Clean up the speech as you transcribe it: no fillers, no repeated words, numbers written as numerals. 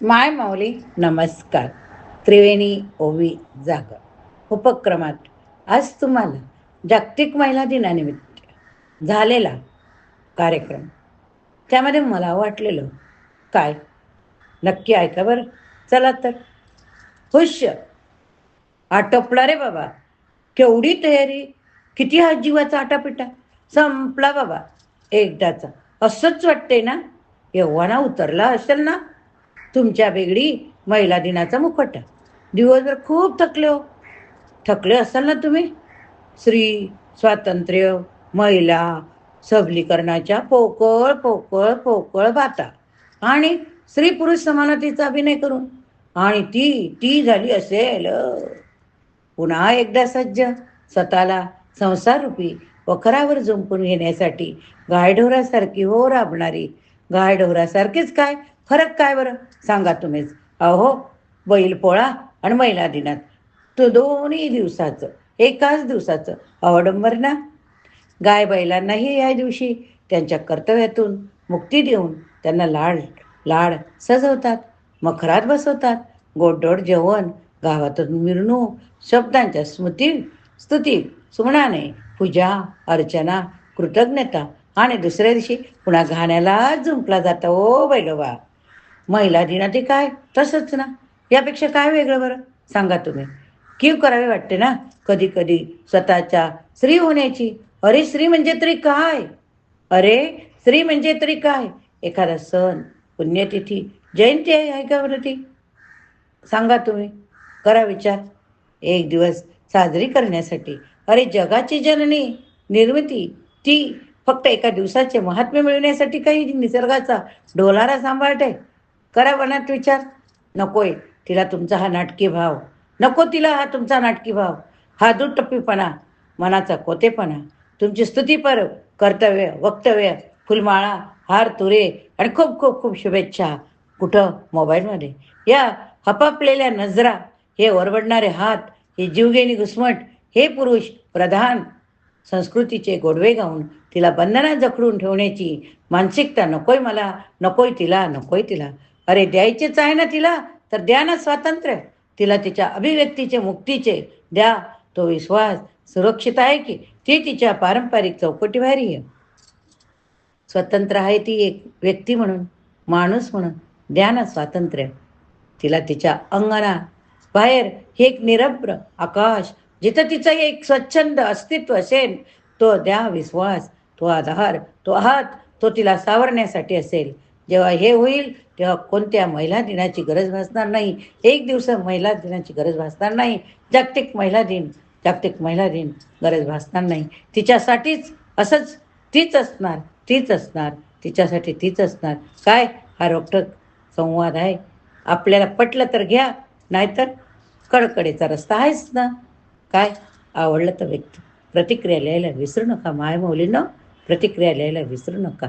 माय माऊली नमस्कार. त्रिवेणी ओवी जागर उपक्रमात आज तुम्हाला जागतिक महिला दिनानिमित्त झालेला कार्यक्रम, त्यामध्ये मला वाटलेलं काय, नक्की ऐका बरं. चला तर. हुश, आटोपला रे बाबा. केवढी तयारी, किती हा जीवाचा आटापिटा. संपला बाबा एकदाचा. असंच वाटतंय ना, एव्हाना उतरला असेल ना तुमच्या बेगडी महिला दिनाचा मुखवटा. दिवसभर खूप थकले हो. थकले असाल ना तुम्ही. स्त्री, स्वातंत्र्य, महिला सबलीकरणाच्या पोकळ पोकळ पोकळ बाता आणि स्त्री पुरुष समानतेचा अभिनय करून, आणि ती ती झाली असेल पुन्हा एकदा सज्ज, स्वतःला संसाररूपी वखरावर जुंपून घेण्यासाठी गायढोरासारखी हो राबणारी. गायढोरासारखीच काय, फरक काय बरं सांगा तुम्हीच. अहो, बैल पोळा आणि महिला दिनात तो दोन्ही दिवसाचं, एकाच दिवसाचं अवडंबर. गाय बैलांनाही या दिवशी त्यांच्या कर्तव्यातून मुक्ती देऊन त्यांना लाड लाड सजवतात, मखरात बसवतात. गोडधोड जेवण, गावातून मिरवणूक, शब्दांच्या स्तुती सुमनाने पूजा अर्चना, कृतज्ञता, आणि दुसऱ्या दिवशी पुन्हा घाण्याला जुंपला जातं. ओ बैलोबा, महिला दिना ते काय तसंच ना. यापेक्षा काय वेगळं बरं सांगा तुम्ही. कीव करावी वाटते ना कधी कधी स्वतःच्या स्त्री होण्याची. अरे स्त्री म्हणजे तरी काय, अरे स्त्री म्हणजे तरी काय. एखादा सण, पुण्यतिथी, जयंती आहे का बरं ती, सांगा तुम्ही. करा विचार. एक दिवस साजरी करण्यासाठी, अरे जगाची जननी निर्मिती, ती फक्त एका दिवसाचे महात्म्य मिळवण्यासाठी काही निसर्गाचा डोलारा सांभाळते. करा मनात विचार. नकोय तिला तुमचा हा नाटकी भाव. नको तिला हा तुमचा नाटकी भाव, हा दुटप्पीपणा, मनाचा कोतेपणा. तुमची स्तुतीपर कर्तव्य, वक्तव्य, फुलमाळा, हार तुरे आणि खूप खूप खूप शुभेच्छा कुठं, मोबाईलमध्ये. या हपापलेल्या नजरा, हे ओरबडणारे हात, हे जीवघेणी घुसमट, हे पुरुष प्रधान संस्कृतीचे गोडवे गाऊन तिला बंधनात जखडून ठेवण्याची मानसिकता नकोय मला. नकोय तिला, नकोय तिला. अरे द्यायचेच आहे ना तिला, तर द्या ना स्वातंत्र्य. तिला तिच्या अभिव्यक्तीचे, मुक्तीचे द्या तो विश्वास. सुरक्षित आहे की ती तिच्या पारंपरिक चौकटीबाहेर स्वतंत्र आहे ती एक व्यक्ती म्हणून, माणूस म्हणून. द्या ना स्वातंत्र्य तिला. तिच्या अंगणा बाहेर हे एक निरभ्र आकाश, जिथं तिचं एक स्वच्छंद अस्तित्व असेल. तो द्या विश्वास, तो आधार, तो हात, तो तिला सावरण्यासाठी असेल. जेव्हा हे होईल तेव्हा कोणत्या महिला दिनाची गरज भासणार नाही. एक दिवस महिला दिनाची गरज भासणार नाही. जागतिक महिला दिन, जागतिक महिला दिन गरज भासणार नाही. तिच्यासाठीच असंच, तीच असणार, तीच असणार, तिच्यासाठी तीच असणार. काय हा रोखठोक संवाद आहे. आपल्याला पटलं तर घ्या, नाहीतर कडकडेचा रस्ता आहेच ना. काय आवडलं तर व्यक्त प्रतिक्रिया लिहायला विसरू नका. माय मुलींनो, प्रतिक्रिया लिहायला विसरू नका.